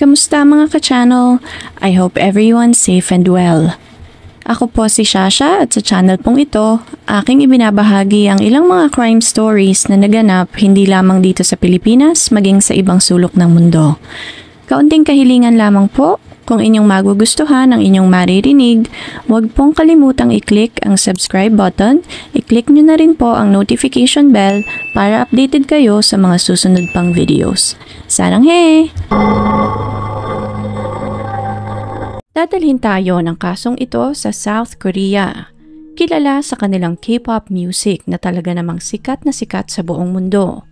Kamusta mga ka-channel? I hope everyone's safe and well. Ako po si Shasha at sa channel pong ito, aking ibinabahagi ang ilang mga crime stories na naganap hindi lamang dito sa Pilipinas maging sa ibang sulok ng mundo. Kaunting kahilingan lamang po, kung inyong magugustuhan ang inyong maririnig, huwag pong kalimutang i-click ang subscribe button, i-click nyo na rin po ang notification bell para updated kayo sa mga susunod pang videos. Sarang he! Dadalhin tayo ng kasong ito sa South Korea. Kilala sa kanilang K-pop music na talaga namang sikat na sikat sa buong mundo.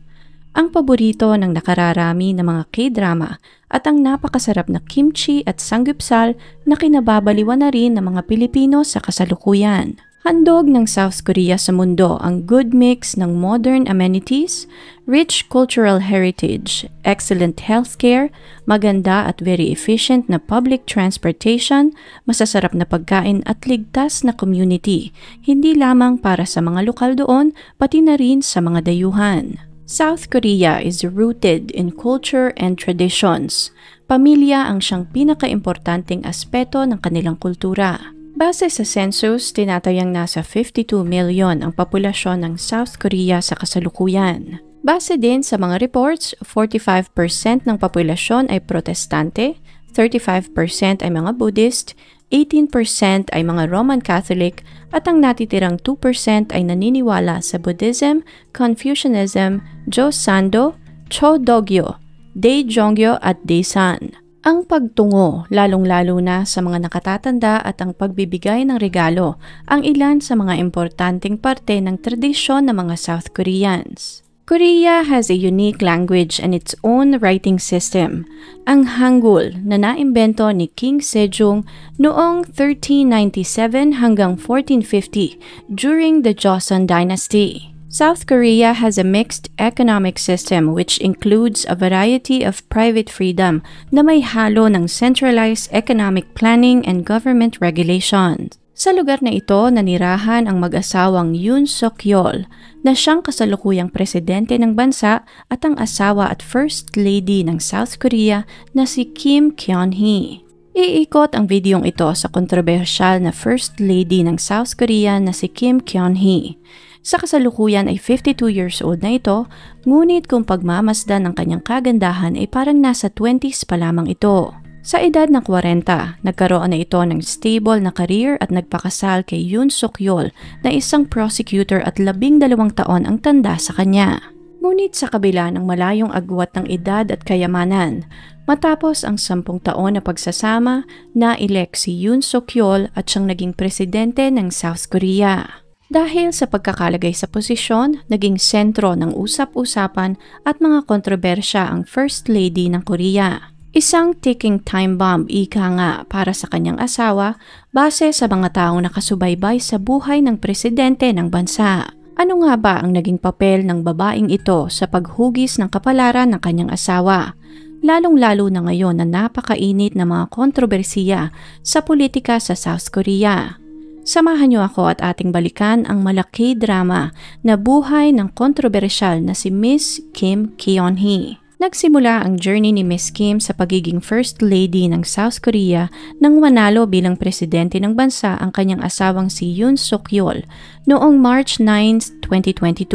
Ang paborito ng nakararami ng mga K-drama at ang napakasarap na kimchi at samgyeopsal na kinababaliwan na rin ng mga Pilipino sa kasalukuyan. Handog ng South Korea sa mundo ang good mix ng modern amenities, rich cultural heritage, excellent healthcare, maganda at very efficient na public transportation, masasarap na pagkain at ligtas na community, hindi lamang para sa mga lokal doon, pati na rin sa mga dayuhan. South Korea is rooted in culture and traditions. Pamilya ang siyang pinakaimportanteng aspeto ng kanilang kultura. Base sa census, tinatayang nasa 52 million ang populasyon ng South Korea sa kasalukuyan. Base din sa mga reports, 45% ng populasyon ay protestante, 35% ay mga Buddhist, 18% ay mga Roman Catholic at ang natitirang 2% ay naniniwala sa Buddhism, Confucianism, Joseon, Chodogyo, Daejongyo at Daesan. Ang pagtungo, lalong-lalo na sa mga nakatatanda at ang pagbibigay ng regalo, ang ilan sa mga importanteng parte ng tradisyon ng mga South Koreans. Korea has a unique language and its own writing system, ang Hangul na naimbento ni King Sejong noong 1397 hanggang 1450 during the Joseon Dynasty. South Korea has a mixed economic system which includes a variety of private freedom na may halo ng centralized economic planning and government regulations. Sa lugar na ito, nanirahan ang mag-asawang Yoon Suk-yeol na siyang kasalukuyang presidente ng bansa at ang asawa at first lady ng South Korea na si Kim Kyun-hee. Iikot ang videong ito sa kontrobersyal na first lady ng South Korea na si Kim Kyun-hee. Sa kasalukuyan ay 52 years old na ito, ngunit kung pagmamasdan ng kanyang kagandahan ay parang nasa 20s pa lamang ito. Sa edad ng 40, nagkaroon na ito ng stable na career at nagpakasal kay Yoon Suk-yeol na isang prosecutor at 12 taon ang tanda sa kanya. Ngunit sa kabila ng malayong agwat ng edad at kayamanan, matapos ang 10 taon na pagsasama, na-elect si Yoon Suk-yeol at siyang naging presidente ng South Korea. Dahil sa pagkakalagay sa posisyon, naging sentro ng usap-usapan at mga kontrobersya ang First Lady ng Korea. Isang ticking time bomb ika nga para sa kanyang asawa base sa mga taong nakasubaybay sa buhay ng presidente ng bansa. Ano nga ba ang naging papel ng babaeng ito sa paghugis ng kapalaran ng kanyang asawa? Lalong-lalo na ngayon na napakainit na mga kontrobersiya sa politika sa South Korea. Samahan niyo ako at ating balikan ang malaki drama na buhay ng kontrobersyal na si Miss Kim Kyun-hee. Nagsimula ang journey ni Miss Kim sa pagiging First Lady ng South Korea nang manalo bilang presidente ng bansa ang kanyang asawang si Yoon Suk-yeol noong March 9, 2022.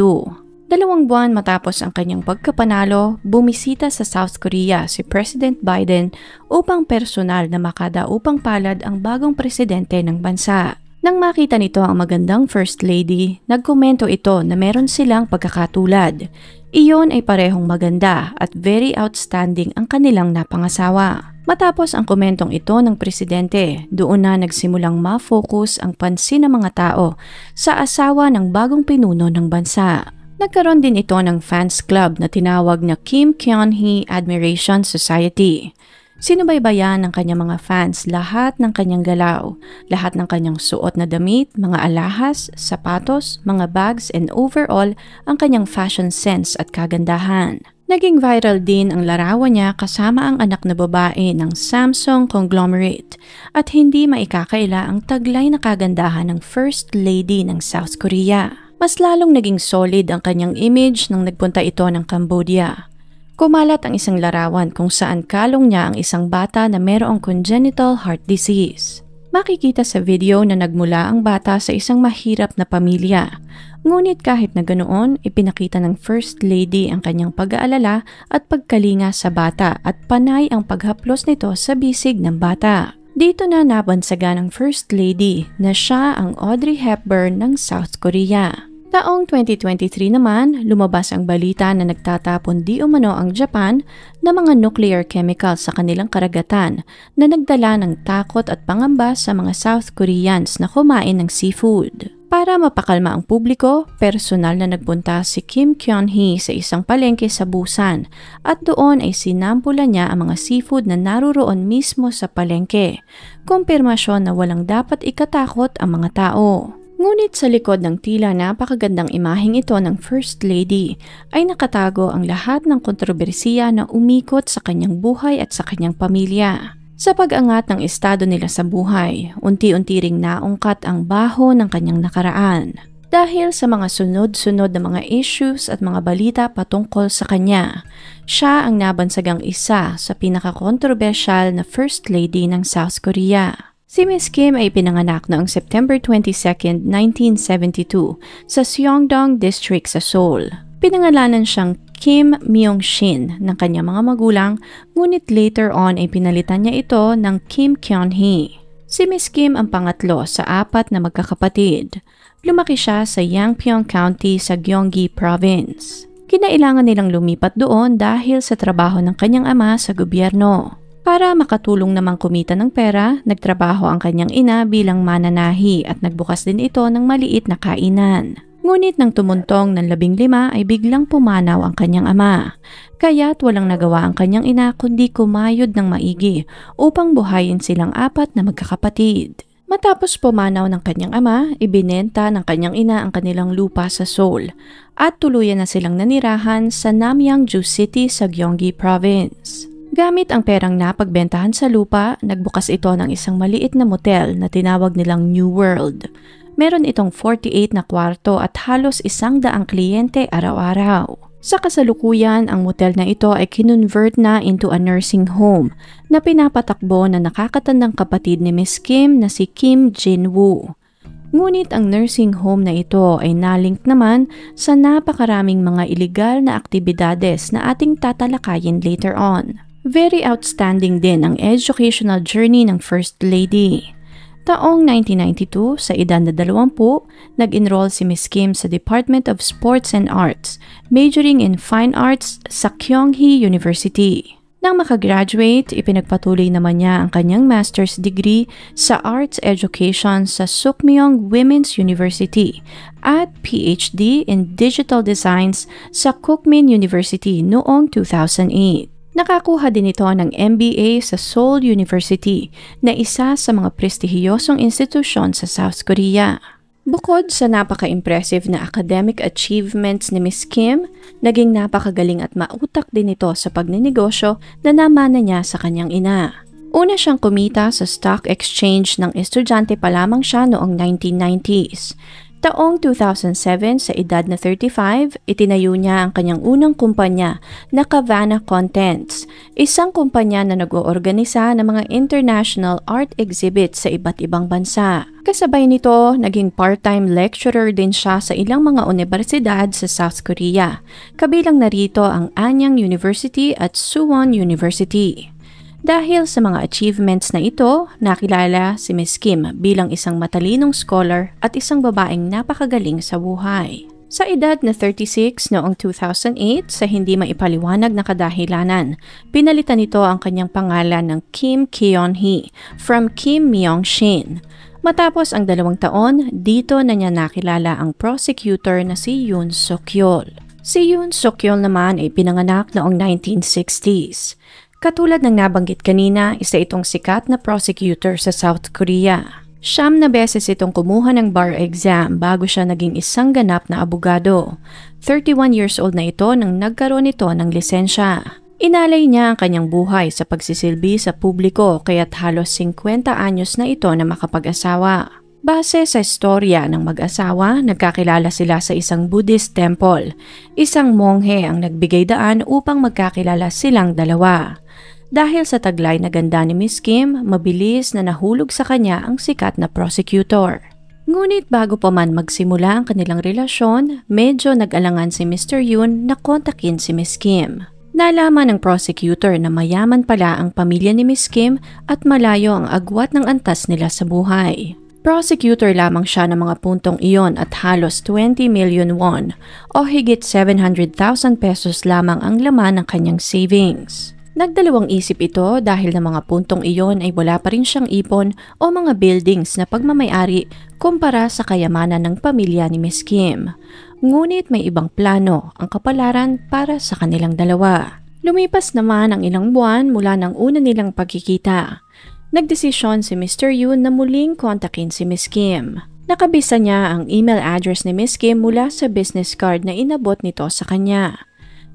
2 buwan matapos ang kanyang pagkapanalo, bumisita sa South Korea si President Biden upang personal na makadaupang palad ang bagong presidente ng bansa. Nang makita nito ang magandang First Lady, nagkomento ito na meron silang pagkakatulad. Iyon ay parehong maganda at very outstanding ang kanilang napangasawa. Matapos ang komentong ito ng presidente, doon na nagsimulang ma-focus ang pansin ng mga tao sa asawa ng bagong pinuno ng bansa. Nagkaroon din ito ng fans club na tinawag na Kim Kyun-hee Admiration Society. Sinubaybayan ng kanyang mga fans lahat ng kanyang galaw, lahat ng kanyang suot na damit, mga alahas, sapatos, mga bags and overall ang kanyang fashion sense at kagandahan. Naging viral din ang larawan niya kasama ang anak na babae ng Samsung conglomerate at hindi maikakaila ang taglay na kagandahan ng First Lady ng South Korea. Mas lalong naging solid ang kanyang image nang nagpunta ito ng Cambodia. Kumalat ang isang larawan kung saan kalong niya ang isang bata na mayroong congenital heart disease. Makikita sa video na nagmula ang bata sa isang mahirap na pamilya. Ngunit kahit na ganoon, ipinakita ng First Lady ang kanyang pag-aalala at pagkalinga sa bata at panay ang paghaplos nito sa bisig ng bata. Dito na nabansagan ng First Lady na siya ang Audrey Hepburn ng South Korea. Taong 2023 naman, lumabas ang balita na nagtatapon di umano ang Japan ng mga nuclear chemicals sa kanilang karagatan na nagdala ng takot at pangamba sa mga South Koreans na kumain ng seafood. Para mapakalma ang publiko, personal na nagpunta si Kim Kyun-hee sa isang palengke sa Busan at doon ay sinampula niya ang mga seafood na naruroon mismo sa palengke. Kumpirmasyon na walang dapat ikatakot ang mga tao. Ngunit sa likod ng tila napakagandang imaheng ito ng First Lady ay nakatago ang lahat ng kontrobersiya na umikot sa kanyang buhay at sa kanyang pamilya. Sa pag-angat ng estado nila sa buhay, unti-unti ring naungkat ang baho ng kanyang nakaraan. Dahil sa mga sunod-sunod na mga issues at mga balita patungkol sa kanya, siya ang nabansagang isa sa pinaka-kontrobersyal na First Lady ng South Korea. Si Miss Kim ay pinanganak noong September 22, 1972 sa Seongdong District sa Seoul. Pinangalanan siyang Kim Myung-shin ng kanyang mga magulang, ngunit later on ay pinalitan niya ito ng Kim Kyun-hee. Si Miss Kim ang pangatlo sa apat na magkakapatid. Lumaki siya sa Yangpyeong County sa Gyeonggi Province. Kinailangan nilang lumipat doon dahil sa trabaho ng kanyang ama sa gobyerno. Para makatulong namang kumita ng pera, nagtrabaho ang kanyang ina bilang mananahi at nagbukas din ito ng maliit na kainan. Ngunit nang tumuntong ng 15 ay biglang pumanaw ang kanyang ama. Kaya't walang nagawa ang kanyang ina kundi kumayod ng maigi upang buhayin silang apat na magkakapatid. Matapos pumanaw ng kanyang ama, ibinenta ng kanyang ina ang kanilang lupa sa Seoul at tuluyan na silang nanirahan sa Namyangju City sa Gyeonggi Province. Gamit ang perang napagbentahan sa lupa, nagbukas ito ng isang maliit na motel na tinawag nilang New World. Meron itong 48 na kwarto at halos 100 kliyente araw-araw. Sa kasalukuyan, ang motel na ito ay kinonvert na into a nursing home na pinapatakbo na nakakatandang kapatid ni Miss Kim na si Kim Jin-woo. Ngunit ang nursing home na ito ay nalink naman sa napakaraming mga iligal na aktibidades na ating tatalakayin later on. Very outstanding din ang educational journey ng First Lady. Taong 1992, sa edad na 20, nag-enroll si Miss Kim sa Department of Sports and Arts, majoring in Fine Arts sa Kyunghee University. Nang makagraduate, ipinagpatuloy naman niya ang kanyang master's degree sa Arts Education sa Sukmyong Women's University at PhD in Digital Designs sa Kookmin University noong 2008. Nakakuha din ito ng MBA sa Seoul University na isa sa mga prestihiyosong institusyon sa South Korea. Bukod sa napaka-impressive na academic achievements ni Miss Kim, naging napakagaling at mautak din ito sa pagninegosyo na namana niya sa kanyang ina. Una siyang kumita sa stock exchange ng estudyante pa lamang siya noong 1990s. Taong 2007, sa edad na 35, itinayo niya ang kanyang unang kumpanya na Kavana Contents, isang kumpanya na nag-oorganisa ng mga international art exhibits sa iba't ibang bansa. Kasabay nito, naging part-time lecturer din siya sa ilang mga universidad sa South Korea. Kabilang narito ang Anyang University at Suwon University. Dahil sa mga achievements na ito, nakilala si Miss Kim bilang isang matalinong scholar at isang babaeng napakagaling sa buhay. Sa edad na 36 noong 2008, sa hindi maipaliwanag na kadahilanan, pinalitan nito ang kanyang pangalan ng Kim Kyun-hee from Kim Myung-shin. Matapos ang 2 taon, dito na niya nakilala ang prosecutor na si Yoon Suk-yeol. Si Yoon Suk-yeol naman ay pinanganak noong 1960s. Katulad ng nabanggit kanina, isa itong sikat na prosecutor sa South Korea. 9 na beses itong kumuha ng bar exam bago siya naging isang ganap na abogado. 31 years old na ito nang nagkaroon ito ng lisensya. Inalay niya ang kanyang buhay sa pagsisilbi sa publiko kaya't halos 50 anyos na ito na makapag-asawa. Base sa istorya ng mag-asawa, nagkakilala sila sa isang Buddhist temple. Isang monghe ang nagbigay daan upang magkakilala silang dalawa. Dahil sa taglay na ganda ni Miss Kim, mabilis na nahulog sa kanya ang sikat na prosecutor. Ngunit bago pa man magsimula ang kanilang relasyon, medyo nag-alangan si Mr. Yoon na kontakin si Miss Kim. Nalaman ng prosecutor na mayaman pala ang pamilya ni Miss Kim at malayo ang agwat ng antas nila sa buhay. Prosecutor lamang siya ng mga puntong iyon at halos 20 million won o higit 700,000 pesos lamang ang laman ng kanyang savings. Nagdalawang isip ito dahil ng mga puntong iyon ay wala pa rin siyang ipon o mga buildings na pagmamayari kumpara sa kayamanan ng pamilya ni Miss Kim. Ngunit may ibang plano ang kapalaran para sa kanilang dalawa. Lumipas naman ang ilang buwan mula ng una nilang pagkikita. Nagdesisyon si Mr. Yoon na muling kontakin si Miss Kim. Nakabisa niya ang email address ni Miss Kim mula sa business card na inabot nito sa kanya.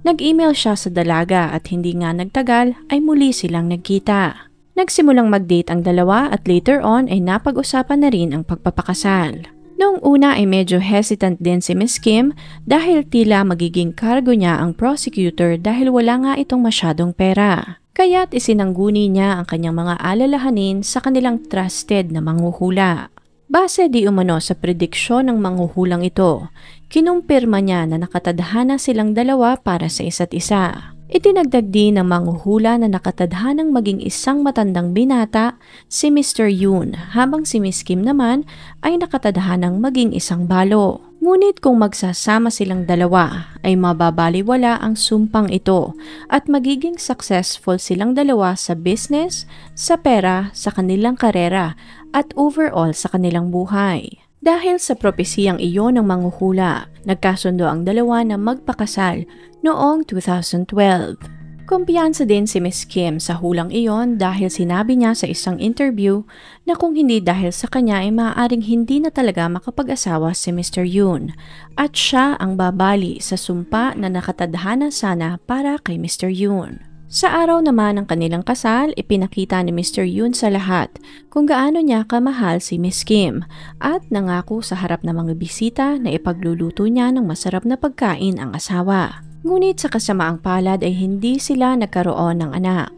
Nag-email siya sa dalaga at hindi nga nagtagal ay muli silang nagkita. Nagsimulang mag-date ang dalawa at later on ay napag-usapan na rin ang pagpapakasal. Noong una ay medyo hesitant din si Miss Kim dahil tila magiging cargo niya ang prosecutor dahil wala nga itong masyadong pera. Kaya't isinangguni niya ang kanyang mga alalahanin sa kanilang trusted na manghuhula. Base di umano sa prediksyon ng manghuhulang ito, kinumpirma niya na nakatadhana silang dalawa para sa isa't isa. Itinagdag din ng manghuhula na nakatadhanang maging isang matandang binata si Mr. Yoon habang si Miss Kim naman ay nakatadhanang maging isang balo. Ngunit kung magsasama silang dalawa ay mababaliwala ang sumpang ito at magiging successful silang dalawa sa business, sa pera, sa kanilang karera at overall sa kanilang buhay. Dahil sa propesiyang iyon ng manghuhula, nagkasundo ang dalawa na magpakasal noong 2012. Kumpiyansa din si Miss Kim sa hulang iyon dahil sinabi niya sa isang interview na kung hindi dahil sa kanya ay maaaring hindi na talaga makapag-asawa si Mr. Yoon at siya ang babali sa sumpa na nakatadhana sana para kay Mr. Yoon. Sa araw naman ng kanilang kasal, ipinakita ni Mr. Yoon sa lahat kung gaano niya kamahal si Miss Kim at nangako sa harap ng mga bisita na ipagluluto niya ng masarap na pagkain ang asawa. Ngunit sa kasamaang palad ay hindi sila nagkaroon ng anak.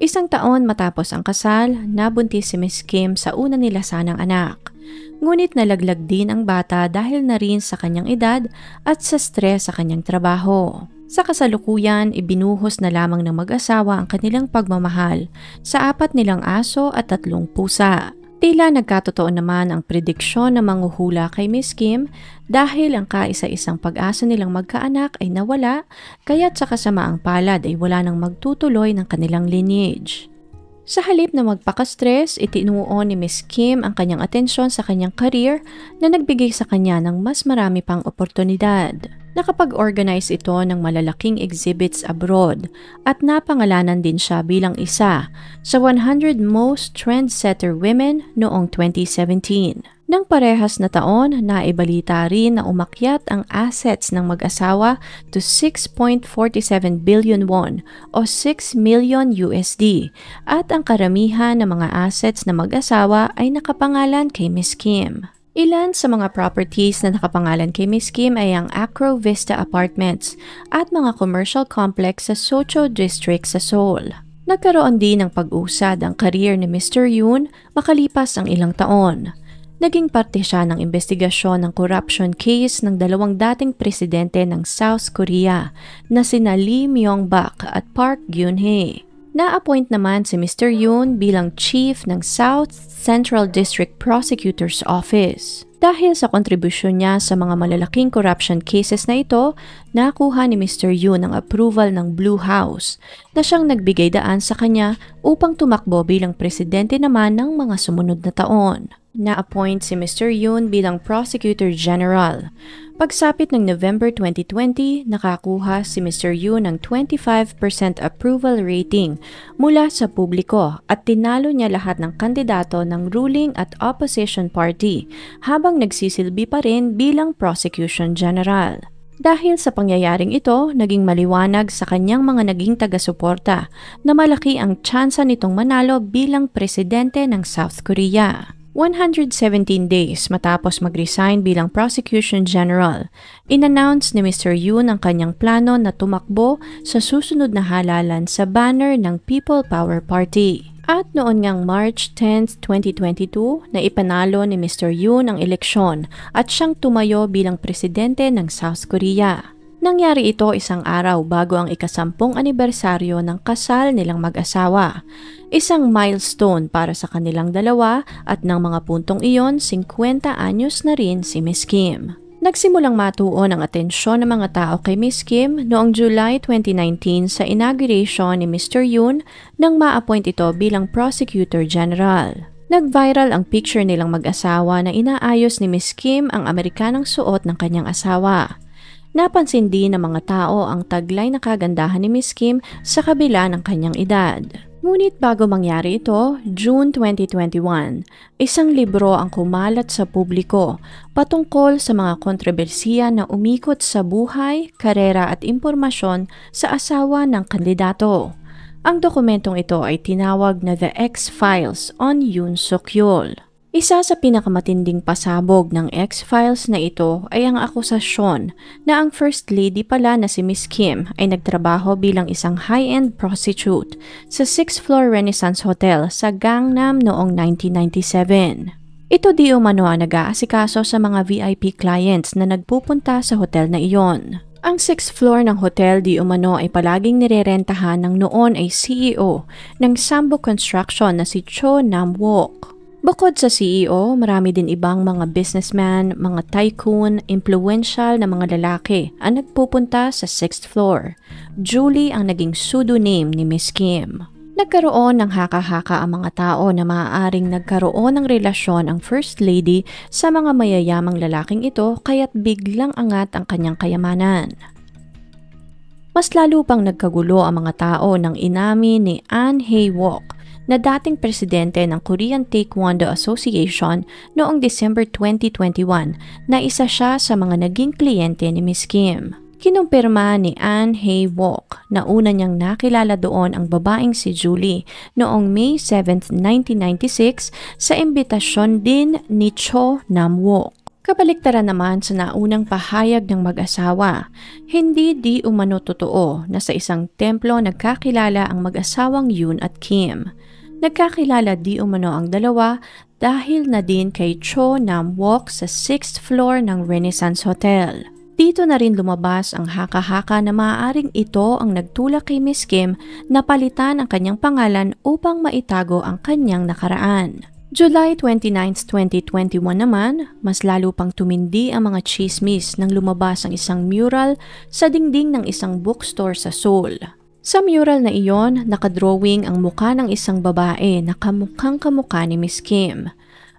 Isang taon matapos ang kasal, nabuntis si Miss Kim sa una nila sanang anak. Ngunit nalaglag din ang bata dahil na rin sa kanyang edad at sa stress sa kanyang trabaho. Sa kasalukuyan, ibinuhos na lamang ng mag-asawa ang kanilang pagmamahal sa 4 nilang aso at 3 pusa. Tila nagkatotoo naman ang prediksyon na manghuhula kay Miss Kim dahil ang kaisa-isang pag-asa nilang magkaanak ay nawala kaya't sa kasamaang palad ay wala nang magtutuloy ng kanilang lineage. Sa halip na magpaka-stress, itinuon ni Miss Kim ang kanyang atensyon sa kanyang career na nagbigay sa kanya ng mas marami pang oportunidad. Nakapag-organize ito ng malalaking exhibits abroad at napangalanan din siya bilang isa sa 100 Most Trendsetter Women noong 2017. Nang parehas na taon, naibalita rin na umakyat ang assets ng mag-asawa to 6.47 billion won o 6 million USD at ang karamihan ng mga assets ng mag-asawa ay nakapangalan kay Miss Kim. Ilan sa mga properties na nakapangalan kay Miss Kim ay ang Acro Vista Apartments at mga commercial complex sa Socho District sa Seoul. Nagkaroon din ng pag-usad ang career ni Mr. Yoon makalipas ang ilang taon. Naging parte siya ng investigasyon ng corruption case ng 2 dating presidente ng South Korea na sina Lee Myung-bak at Park Geun-hye. Na-appoint naman si Mr. Yoon bilang chief ng South Central District Prosecutor's Office. Dahil sa kontribusyon niya sa mga malalaking corruption cases na ito, nakuha ni Mr. Yoon ang approval ng Blue House na siyang nagbigay daan sa kanya upang tumakbo bilang presidente naman ng mga sumunod na taon. Na-appoint si Mr. Yoon bilang Prosecutor General. Pagsapit ng November 2020, nakakuha si Mr. Yoon ng 25% approval rating mula sa publiko at tinalo niya lahat ng kandidato ng ruling at opposition party habang nagsisilbi pa rin bilang Prosecution General. Dahil sa pangyayaring ito, naging maliwanag sa kanyang mga naging taga-suporta na malaki ang tsansa nitong manalo bilang presidente ng South Korea. 117 days matapos mag-resign bilang Prosecution General, in-announce ni Mr. Yoon ang kanyang plano na tumakbo sa susunod na halalan sa banner ng People Power Party. At noon ngang March 10, 2022 na ipanalo ni Mr. Yoon ang eleksyon at siyang tumayo bilang presidente ng South Korea. Nangyari ito isang araw bago ang ika-10 anibersaryo ng kasal nilang mag-asawa. Isang milestone para sa kanilang dalawa at ng mga puntong iyon, 50 anyos na rin si Miss Kim. Nagsimulang matuon ang atensyon ng mga tao kay Miss Kim noong July 2019 sa inauguration ni Mr. Yoon nang ma-appoint ito bilang Prosecutor General. Nag-viral ang picture nilang mag-asawa na inaayos ni Miss Kim ang Amerikanang suot ng kanyang asawa. Napansin din ng mga tao ang taglay na kagandahan ni Miss Kim sa kabila ng kanyang edad. Ngunit bago mangyari ito, June 2021, isang libro ang kumalat sa publiko patungkol sa mga kontrobersiya na umikot sa buhay, karera at impormasyon sa asawa ng kandidato. Ang dokumentong ito ay tinawag na The X-Files on Yoon Suk-yeol. Isa sa pinakamatinding pasabog ng X-Files na ito ay ang akusasyon na ang First Lady pala na si Miss Kim ay nagtrabaho bilang isang high-end prostitute sa 6th floor Renaissance Hotel sa Gangnam noong 1997. Ito di umano ang nag-aasikaso sa mga VIP clients na nagpupunta sa hotel na iyon. Ang 6th floor ng hotel di umano ay palaging nirerentahan ng noon ay CEO ng Sambo Construction na si Cho Nam-wook. Bukod sa CEO, marami din ibang mga businessman, mga tycoon, influential na mga lalaki ang nagpupunta sa 6th floor. Julie ang naging pseudonym ni Miss Kim. Nagkaroon ng haka-haka ang mga tao na maaaring nagkaroon ng relasyon ang First Lady sa mga mayayamang lalaking ito kaya't biglang angat ang kanyang kayamanan. Mas lalo pang nagkagulo ang mga tao nang inamin ni An Hae-wook na dating presidente ng Korean Taekwondo Association noong December 2021 na isa siya sa mga naging kliyente ni Miss Kim. Kinumpirma ni An Hae-wook na una niyang nakilala doon ang babaeng si Julie noong May 7, 1996 sa imbitasyon din ni Cho Nam-wook. Kabaliktaran naman sa naunang pahayag ng mag-asawa, hindi di umano totoo na sa isang templo nagkakilala ang mag-asawang Yoon at Kim. Nagkakilala di umano ang dalawa dahil na din kay Cho Nam-wook sa 6th floor ng Renaissance Hotel. Dito na rin lumabas ang haka-haka na maaaring ito ang nagtulak kay Miss Kim na palitan ang kanyang pangalan upang maitago ang kanyang nakaraan. July 29, 2021 naman, mas lalo pang tumindi ang mga chismis nang lumabas ang isang mural sa dingding ng isang bookstore sa Seoul. Sa mural na iyon, nakadrawing ang mukha ng isang babae na kamukhang-kamukha ni Miss Kim.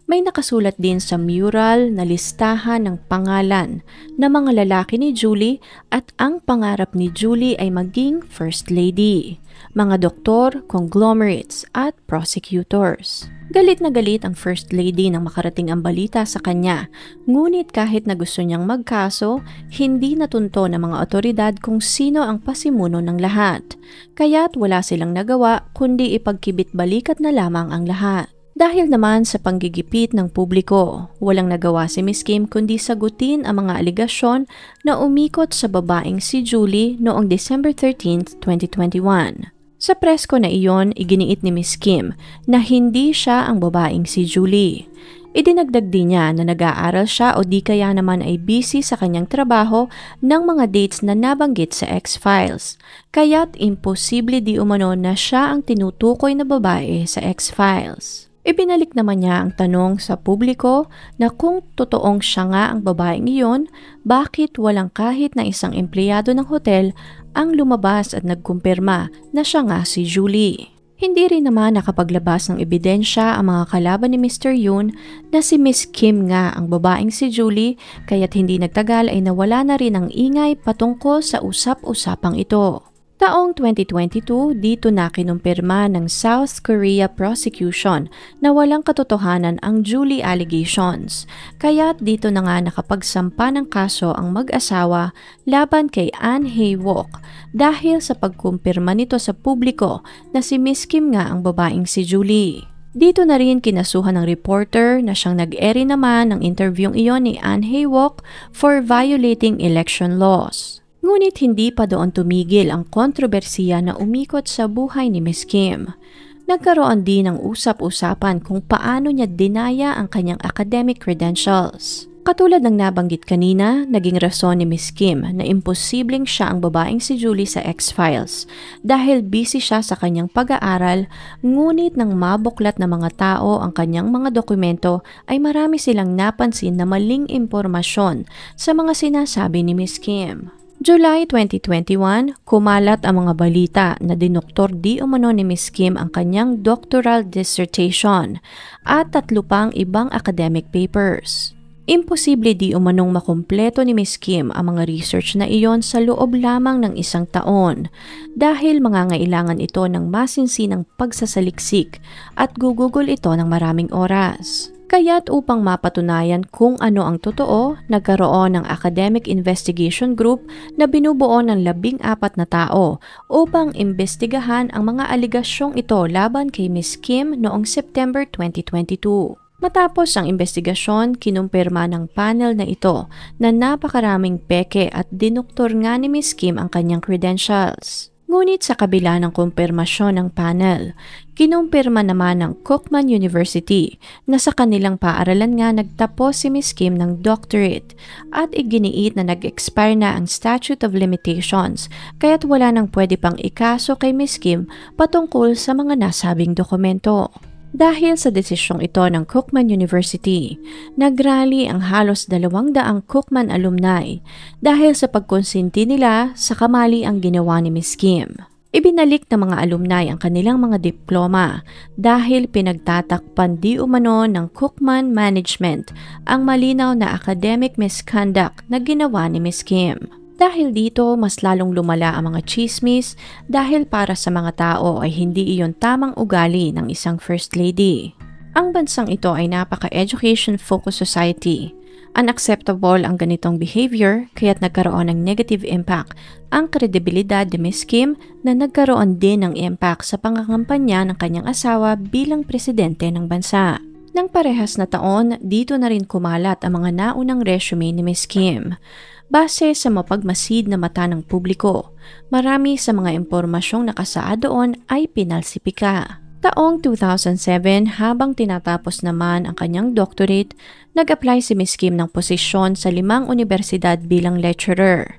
May nakasulat din sa mural na listahan ng pangalan ng mga lalaki ni Julie at ang pangarap ni Julie ay maging First Lady, mga doktor, conglomerates at prosecutors. Galit na galit ang First Lady nang makarating ang balita sa kanya, ngunit kahit na gusto niyang magkaso, hindi natunto ng mga otoridad kung sino ang pasimuno ng lahat. Kaya't wala silang nagawa kundi ipagkibit-balikat na lamang ang lahat. Dahil naman sa panggigipit ng publiko, walang nagawa si Miss Kim kundi sagutin ang mga aligasyon na umikot sa babaeng si Julie noong December 13, 2021. Sa presko na iyon, iginiit ni Miss Kim na hindi siya ang babaeng si Julie. Idinagdag din niya na nag-aaral siya o di kaya naman ay busy sa kanyang trabaho ng mga dates na nabanggit sa X-Files. Kaya't imposible di umano na siya ang tinutukoy na babae sa X-Files. Ibinalik naman niya ang tanong sa publiko na kung totoong siya nga ang babaeng iyon, bakit walang kahit na isang empleyado ng hotel ang lumabas at nagkumpirma na siya nga si Julie. Hindi rin naman nakapaglabas ng ebidensya ang mga kalaban ni Mr. Yoon na si Miss Kim nga ang babaeng si Julie kaya't hindi nagtagal ay nawala na rin ang ingay patungkol sa usap-usapang ito. Taong 2022, dito na kinumpirma ng South Korea prosecution na walang katotohanan ang Julie allegations. Kaya't dito na nga nakapagsampa ng kaso ang mag-asawa laban kay An Hae-wook dahil sa pagkumpirma nito sa publiko na si Miss Kim nga ang babaeng si Julie. Dito na rin kinasuhan ng reporter na siyang nag-eri naman ng interviewing iyon ni Anne Haywock for violating election laws. Ngunit hindi pa doon tumigil ang kontrobersiya na umikot sa buhay ni Ms. Kim. Nagkaroon din ng usap-usapan kung paano niya dinaya ang kanyang academic credentials. Katulad ng nabanggit kanina, naging rason ni Ms. Kim na imposibleng siya ang babaeng si Julie sa X-Files dahil busy siya sa kanyang pag-aaral, ngunit nang mabuklat ng mga tao ang kanyang mga dokumento ay marami silang napansin na maling impormasyon sa mga sinasabi ni Ms. Kim. July 2021, kumalat ang mga balita na dinoktor di umano ni Ms. Kim ang kanyang doctoral dissertation at 3 pang ibang academic papers. Imposible di umanong makumpleto ni Ms. Kim ang mga research na iyon sa loob lamang ng 1 taon dahil mangangailangan ito ng masinsinang pagsasaliksik at gugugol ito ng maraming oras. Kaya't upang mapatunayan kung ano ang totoo, nagkaroon ng academic investigation group na binubuo ng 14 na tao upang imbestigahan ang mga aligasyong ito laban kay Ms. Kim noong September 2022. Matapos ang investigasyon, kinumpirma ng panel na ito na napakaraming peke at dinoktor nga ni Ms. Kim ang kanyang credentials. Ngunit sa kabila ng kumpirmasyon ng panel, kinumpirma naman ng Cookman University na sa kanilang paaralan nga nagtapos si Ms. Kim ng doctorate at iginiit na nag-expire na ang statute of limitations kaya't wala nang pwede pang ikaso kay Ms. Kim patungkol sa mga nasabing dokumento. Dahil sa desisyong ito ng Cookman University, nagrally ang halos 200 Cookman alumni dahil sa pagkonsinti nila sa kamali ang ginawa ni Ms. Kim. Ibinalik ng mga alumni ang kanilang mga diploma dahil pinagtatakpan di umano ng Cookman Management ang malinaw na academic misconduct na ginawa ni Ms. Kim. Dahil dito, mas lalong lumala ang mga chismis dahil para sa mga tao ay hindi iyon tamang ugali ng isang first lady. Ang bansang ito ay napaka-education-focused society. Unacceptable ang ganitong behavior kaya't nagkaroon ng negative impact ang kredibilidad ni Ms. Kim na nagkaroon din ng impact sa pangangampanya ng kanyang asawa bilang presidente ng bansa. Nang parehas na taon, dito na rin kumalat ang mga naunang resume ni Ms. Kim. Base sa mapagmasid na mata ng publiko, marami sa mga impormasyong nakasaad doon ay pinalsipika. Taong 2007, habang tinatapos naman ang kanyang doctorate, nag-apply si Ms. Kim ng posisyon sa 5 universidad bilang lecturer.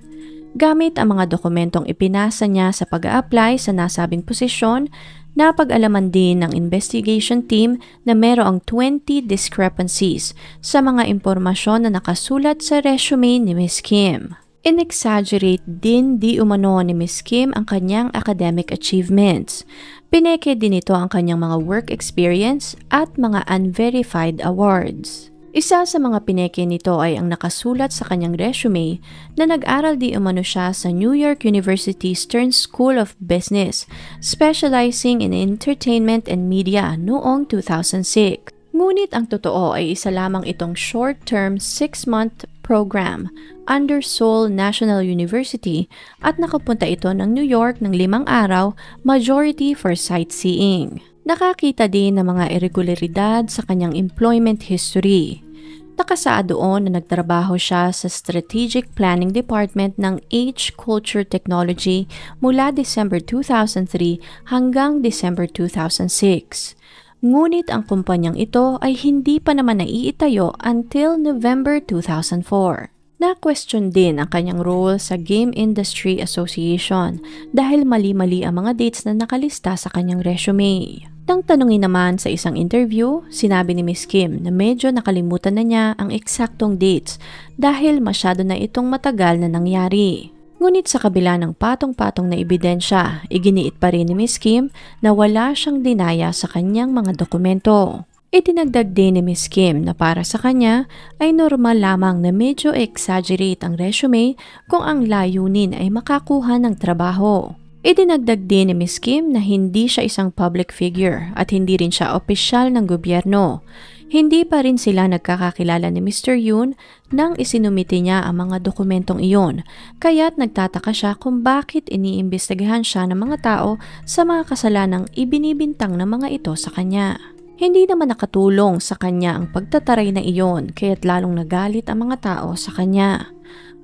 Gamit ang mga dokumentong ipinasa niya sa pag-a-apply sa nasabing posisyon, napag-alaman din ng investigation team na mayroong 20 discrepancies sa mga impormasyon na nakasulat sa resume ni Ms. Kim. In-exaggerate din di umano ni Ms. Kim ang kanyang academic achievements. Pineke din ito ang kanyang mga work experience at mga unverified awards. Isa sa mga pineke nito ay ang nakasulat sa kanyang resume na nag-aral di umano siya sa New York University Stern School of Business, specializing in entertainment and media noong 2006. Ngunit ang totoo ay isa lamang itong short-term 6-month program under Seoul National University at nakapunta ito ng New York ng 5 araw, majority for sightseeing. Nakakita din ng mga irregularidad sa kanyang employment history. Nakasaad doon na nagtrabaho siya sa Strategic Planning Department ng H Culture Technology mula December 2003 hanggang December 2006. Ngunit ang kumpanyang ito ay hindi pa naman naiitayo until November 2004. Na-question din ang kanyang role sa Game Industry Association dahil mali-mali ang mga dates na nakalista sa kanyang resume. Nang tanungin naman sa isang interview, sinabi ni Ms. Kim na medyo nakalimutan na niya ang eksaktong dates dahil masyado na itong matagal na nangyari. Ngunit sa kabila ng patong-patong na ebidensya, iginiit pa rin ni Ms. Kim na wala siyang dinaya sa kanyang mga dokumento. Itinagdag din ni Ms. Kim na para sa kanya ay normal lamang na medyo exaggerate ang resume kung ang layunin ay makakuha ng trabaho. Idinagdag din ni Ms. Kim na hindi siya isang public figure at hindi rin siya opisyal ng gobyerno. Hindi pa rin sila nagkakakilala ni Mr. Yoon nang isinumite niya ang mga dokumentong iyon, kaya't nagtataka siya kung bakit iniimbestigahan siya ng mga tao sa mga kasalanang ibinibintang ng mga ito sa kanya. Hindi naman nakatulong sa kanya ang pagtataray na iyon kaya't lalong nagalit ang mga tao sa kanya.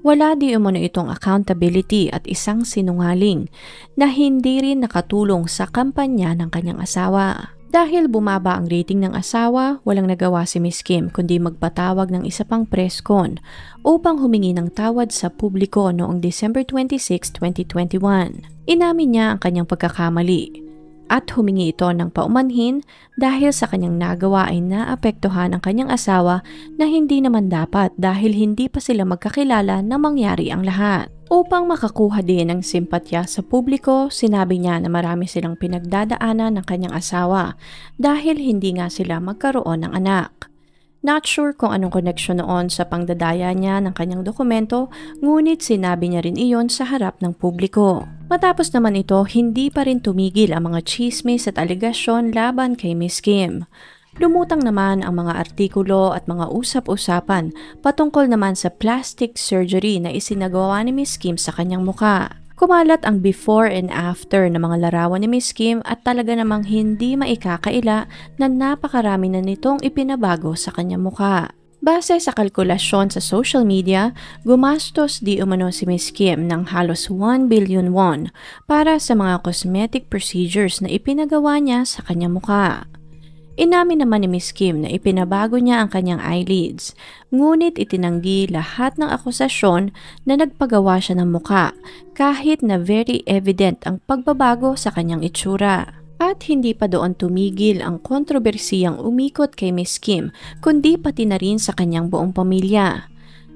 Wala di umano itong accountability at isang sinungaling na hindi rin nakatulong sa kampanya ng kanyang asawa. Dahil bumaba ang rating ng asawa, walang nagawa si Miss Kim kundi magpatawag ng isa pang press con upang humingi ng tawad sa publiko noong December 26, 2021. Inamin niya ang kanyang pagkakamali at humingi ito ng paumanhin dahil sa kanyang nagawa ay naapektuhan ang kanyang asawa na hindi naman dapat dahil hindi pa sila magkakilala na mangyari ang lahat. Upang makakuha din ng simpatya sa publiko, sinabi niya na marami silang pinagdadaanan ng kanyang asawa dahil hindi nga sila magkaroon ng anak. Not sure kung anong koneksyon noon sa pangdadaya niya ng kanyang dokumento, ngunit sinabi niya rin iyon sa harap ng publiko. Matapos naman ito, hindi pa rin tumigil ang mga chismis at aligasyon laban kay Miss Kim. Lumutang naman ang mga artikulo at mga usap-usapan patungkol naman sa plastic surgery na isinagawa ni Miss Kim sa kanyang muka. Kumalat ang before and after na mga larawan ni Miss Kim at talaga namang hindi maikakaila na napakarami na nitong ipinabago sa kanyang muka. Base sa kalkulasyon sa social media, gumastos di umano si Miss Kim ng halos 1 billion won para sa mga cosmetic procedures na ipinagawa niya sa kanyang muka. Inamin naman ni Miss Kim na ipinabago niya ang kanyang eyelids, ngunit itinanggi lahat ng akusasyon na nagpagawa siya ng muka kahit na very evident ang pagbabago sa kanyang itsura. At hindi pa doon tumigil ang kontrobersiyang umikot kay Miss Kim kundi pati na rin sa kanyang buong pamilya.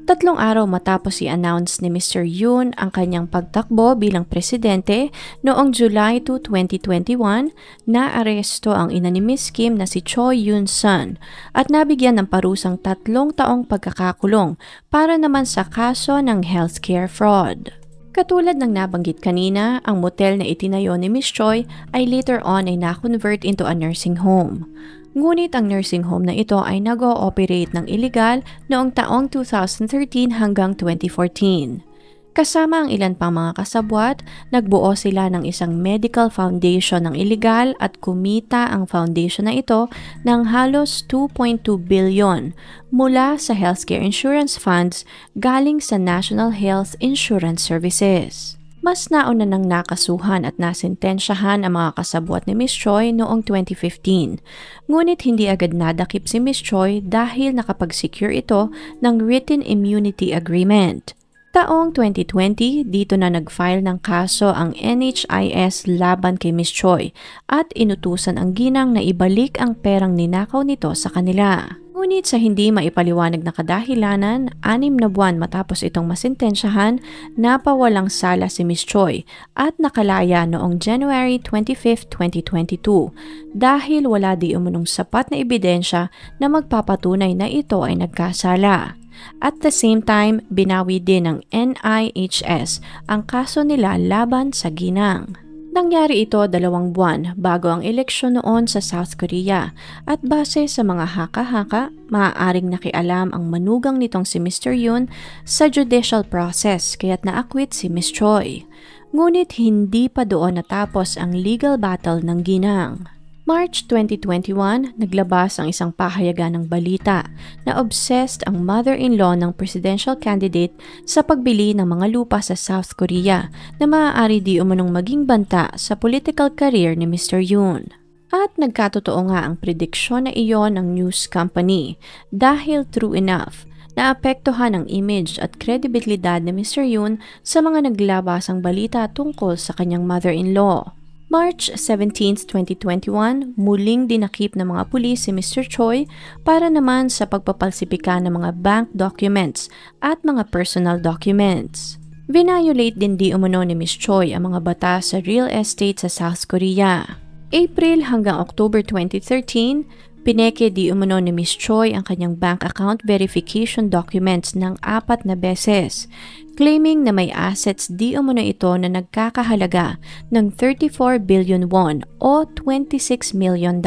3 araw matapos i-announce ni Mr. Yoon ang kanyang pagtakbo bilang presidente noong July 2, 2021, naaresto ang ina ni Miss Kim na si Choi Yoon-sun at nabigyan ng parusang 3 taong pagkakakulong para naman sa kaso ng healthcare fraud. Katulad ng nabanggit kanina, ang motel na itinayo ni Miss Choi ay later on ay na-convert into a nursing home. Ngunit ang nursing home na ito ay nag-ooperate ng illegal noong taong 2013 hanggang 2014. Kasama ang ilan pang mga kasabwat, nagbuo sila ng isang medical foundation ng illegal at kumita ang foundation na ito ng halos 2.2 billion mula sa healthcare insurance funds galing sa National Health Insurance Services. Mas nauna nang nakasuhan at nasentensyahan ang mga kasabwat ni Miss Choi noong 2015. Ngunit hindi agad nadakip si Miss Choi dahil nakapag-secure ito ng written immunity agreement. Taong 2020, dito na nag-file ng kaso ang NHIS laban kay Miss Choi at inutusan ang ginang na ibalik ang perang ninakaw nito sa kanila. Ngunit sa hindi maipaliwanag na kadahilanan, 6 na buwan matapos itong masentensyahan, napawalang sala si Miss Choi at nakalaya noong January 25, 2022 dahil wala di umunong sapat na ebidensya na magpapatunay na ito ay nagkasala. At the same time, binawi din ng NIHS ang kaso nila laban sa ginang. Nangyari ito 2 buwan bago ang eleksyon noon sa South Korea at base sa mga haka-haka, maaaring nakialam ang manugang nitong si Mr. Yoon sa judicial process kaya't naakwit si Miss Choi. Ngunit hindi pa doon natapos ang legal battle ng ginang. March 2021, naglabas ang isang pahayagan ng balita na obsessed ang mother-in-law ng presidential candidate sa pagbili ng mga lupa sa South Korea na maaari di umunong maging banta sa political career ni Mr. Yoon. At nagkatotoo nga ang prediksyon na iyon ng news company dahil true enough, naapektuhan ang image at kredibilidad ni Mr. Yoon sa mga naglabasang balita tungkol sa kanyang mother-in-law. March 17, 2021, muling dinakip ng mga pulis si Mr. Choi para naman sa pagpapalsipika ng mga bank documents at mga personal documents. Violate din di umano ni Ms. Choi ang mga batas sa real estate sa South Korea. April hanggang October 2013, pineke di umano ni Ms. Choi ang kanyang bank account verification documents ng 4 na beses, claiming na may assets di umano ito na nagkakahalaga ng 34 billion won o $26 million.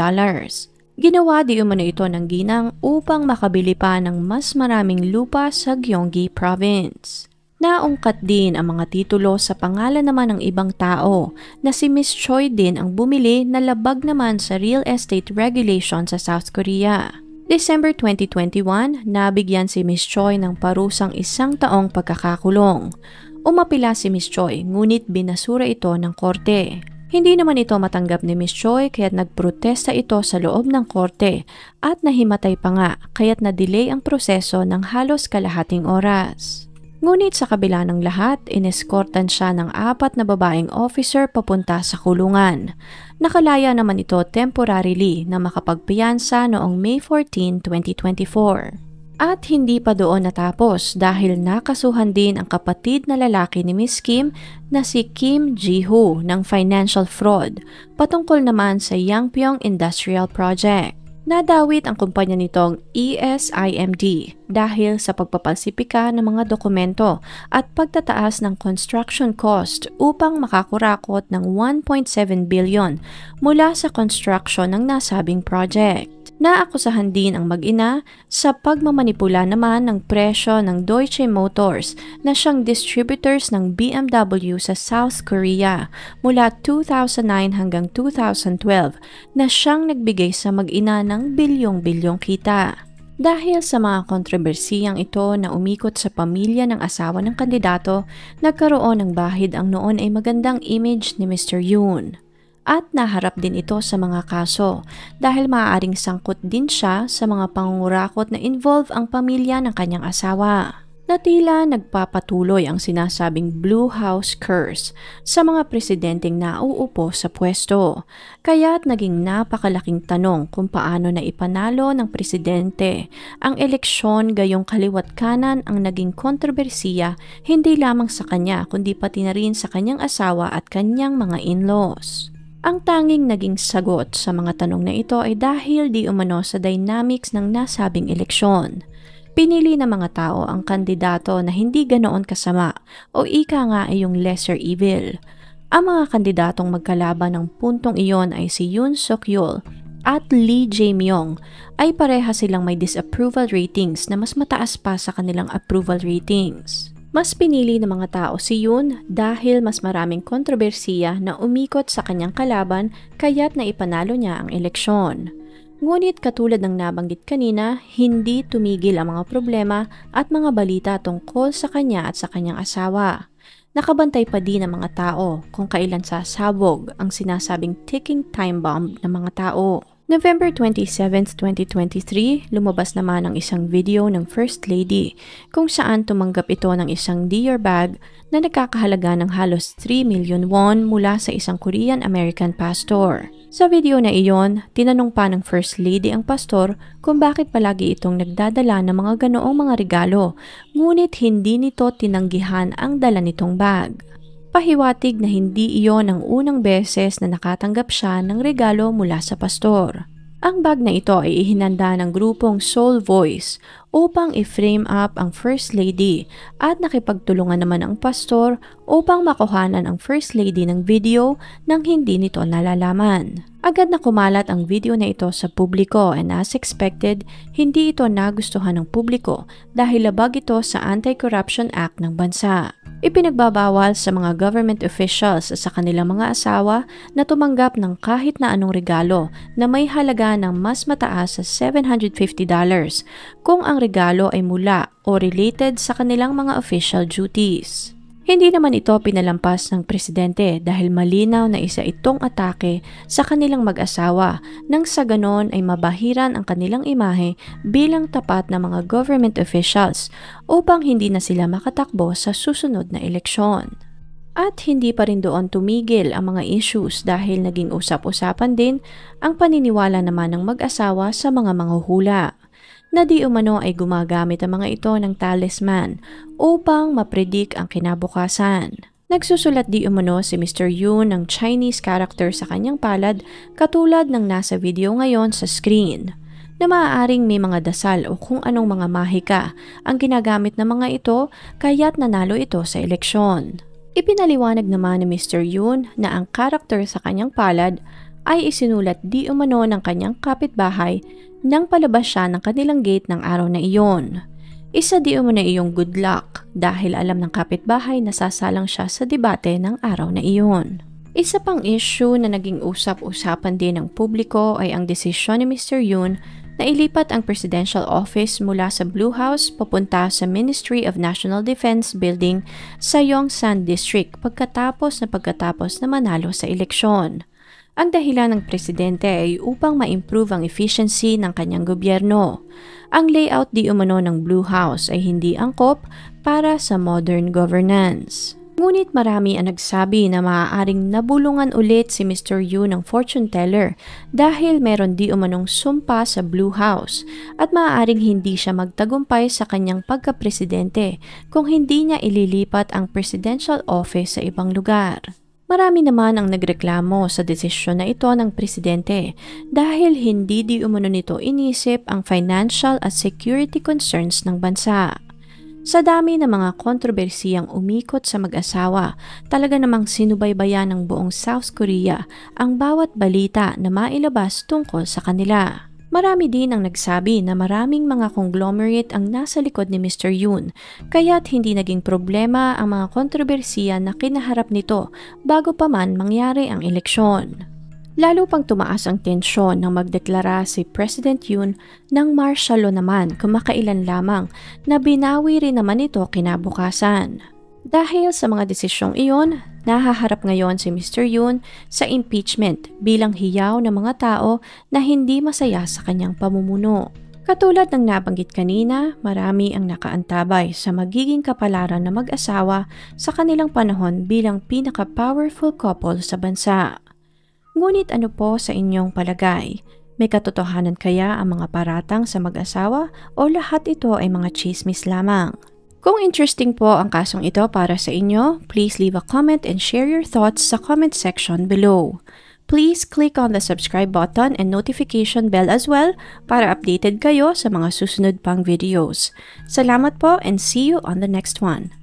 Ginawa di umano ito ng ginang upang makabili pa ng mas maraming lupa sa Gyeonggi Province. Naungkat din ang mga titulo sa pangalan naman ng ibang tao na si Miss Choi din ang bumili na labag naman sa real estate regulation sa South Korea. December 2021, nabigyan si Miss Choi ng parusang 1 taong pagkakakulong. Umapila si Miss Choi ngunit binasura ito ng korte. Hindi naman ito matanggap ni Miss Choi kaya't nagprotesta ito sa loob ng korte at nahimatay pa nga kaya't na-delay ang proseso ng halos kalahating oras. Ngunit sa kabila ng lahat, ineskortan siya ng 4 na babaeng officer papunta sa kulungan. Nakalaya naman ito temporarily na makapagpiyansa noong May 14, 2024. At hindi pa doon natapos dahil nakasuhan din ang kapatid na lalaki ni Miss Kim na si Kim Ji-ho ng financial fraud patungkol naman sa Yangpyeong Industrial Project. Nadawit ang kumpanya nitong ESIMD dahil sa pagpapalsipika ng mga dokumento at pagtataas ng construction cost upang makakurakot ng 1.7 billion mula sa construction ng nasabing project. Naakusahan din ang mag-ina sa pagmamanipula naman ng presyo ng Deutsche Motors na siyang distributors ng BMW sa South Korea mula 2009 hanggang 2012 na siyang nagbigay sa mag-ina ng bilyong-bilyong kita. Dahil sa mga kontrobersiyang ito na umikot sa pamilya ng asawa ng kandidato, nagkaroon ng bahid ang noon ay magandang image ni Mr. Yoon. At naharap din ito sa mga kaso dahil maaaring sangkot din siya sa mga pangungurakot na involve ang pamilya ng kanyang asawa. Na tila nagpapatuloy ang sinasabing Blue House Curse sa mga presidenteng nauupo sa pwesto. Kaya't naging napakalaking tanong kung paano na ipanalo ng presidente ang eleksyon gayong kaliwat kanan ang naging kontrobersiya hindi lamang sa kanya kundi pati na rin sa kanyang asawa at kanyang mga in-laws. Ang tanging naging sagot sa mga tanong na ito ay dahil di umano sa dynamics ng nasabing eleksyon. Pinili ng mga tao ang kandidato na hindi ganoon kasama o ika nga ay yung lesser evil. Ang mga kandidatong magkalaban ng puntong iyon ay si Yoon Suk-yeol at Lee Jae-myung ay pareha silang may disapproval ratings na mas mataas pa sa kanilang approval ratings. Mas pinili ng mga tao si Yoon dahil mas maraming kontrobersiya na umikot sa kanyang kalaban kaya't naipanalo niya ang eleksyon. Ngunit katulad ng nabanggit kanina, hindi tumigil ang mga problema at mga balita tungkol sa kanya at sa kanyang asawa. Nakabantay pa din ang mga tao kung kailan sasabog ang sinasabing ticking time bomb ng mga tao. November 27, 2023, lumabas naman ang isang video ng First Lady kung saan tumanggap ito ng isang Dior bag na nagkakahalaga ng halos 3 million won mula sa isang Korean-American pastor. Sa video na iyon, tinanong pa ng First Lady ang pastor kung bakit palagi itong nagdadala ng mga ganoong mga regalo, ngunit hindi nito tinanggihan ang dala nitong bag. Pahiwatig na hindi iyon ang unang beses na nakatanggap siya ng regalo mula sa pastor. Ang bag na ito ay ihinanda ng grupong Soul Voice upang i-frame up ang First Lady at nakipagtulungan naman ang pastor upang makuhanan ang First Lady ng video nang hindi nito nalalaman. Agad na kumalat ang video na ito sa publiko and as expected, hindi ito nagustuhan ng publiko dahil labag ito sa Anti-Corruption Act ng bansa. Ipinagbabawal sa mga government officials sa kanilang mga asawa na tumanggap ng kahit na anong regalo na may halaga ng mas mataas sa $750 kung ang regalo ay mula o related sa kanilang mga official duties. Hindi naman ito pinalampas ng presidente dahil malinaw na isa itong atake sa kanilang mag-asawa nang sa ganon ay mabahiran ang kanilang imahe bilang tapat na mga government officials upang hindi na sila makatakbo sa susunod na eleksyon. At hindi pa rin doon tumigil ang mga issues dahil naging usap-usapan din ang paniniwala naman ng mag-asawa sa mga manghuhula na di umano ay gumagamit ang mga ito ng talisman upang mapredict ang kinabukasan. Nagsusulat di umano si Mr. Yoon ng Chinese character sa kanyang palad katulad ng nasa video ngayon sa screen, na maaaring may mga dasal o kung anong mga mahika ang ginagamit ng mga ito kaya't nanalo ito sa eleksyon. Ipinaliwanag naman ni Mr. Yoon na ang character sa kanyang palad ay isinulat di umano ng kanyang kapitbahay nang palabas siya ng kanilang gate ng araw na iyon. Isa di umano iyong good luck dahil alam ng kapitbahay na sasalang siya sa debate ng araw na iyon. Isa pang issue na naging usap-usapan din ng publiko ay ang desisyon ni Mr. Yoon na ilipat ang presidential office mula sa Blue House papunta sa Ministry of National Defense Building sa Yongsan District pagkatapos na manalo sa eleksyon. Ang dahilan ng presidente ay upang ma-improve ang efficiency ng kanyang gobyerno. Ang layout di umano ng Blue House ay hindi angkop para sa modern governance. Ngunit marami ang nagsabi na maaaring nabulungan ulit si Mr. Yoon ng fortune teller dahil meron di umanong sumpa sa Blue House at maaaring hindi siya magtagumpay sa kanyang pagka-presidente kung hindi niya ililipat ang presidential office sa ibang lugar. Marami naman ang nagreklamo sa desisyon na ito ng presidente dahil hindi di umano nito inisip ang financial at security concerns ng bansa. Sa dami ng mga kontrobersiyang umikot sa mag-asawa, talaga namang sinubaybayan ng buong South Korea ang bawat balita na mailabas tungkol sa kanila. Marami din ang nagsabi na maraming mga conglomerate ang nasa likod ni Mr. Yoon, kaya't hindi naging problema ang mga kontrobersiya na kinaharap nito bago pa man mangyari ang eleksyon. Lalo pang tumaas ang tensyon nang magdeklara si President Yoon ng martial law naman kumakailan lamang na binawi rin naman ito kinabukasan. Dahil sa mga desisyong iyon, nahaharap ngayon si Mr. Yoon sa impeachment bilang hiyaw ng mga tao na hindi masaya sa kanyang pamumuno. Katulad ng nabanggit kanina, marami ang nakaantabay sa magiging kapalaran na mag-asawa sa kanilang panahon bilang pinaka-powerful couple sa bansa. Ngunit ano po sa inyong palagay? May katotohanan kaya ang mga paratang sa mag-asawa o lahat ito ay mga chismis lamang? Kung interesting po ang kasong ito para sa inyo, please leave a comment and share your thoughts sa comment section below. Please click on the subscribe button and notification bell as well para updated kayo sa mga susunod pang videos. Salamat po and see you on the next one.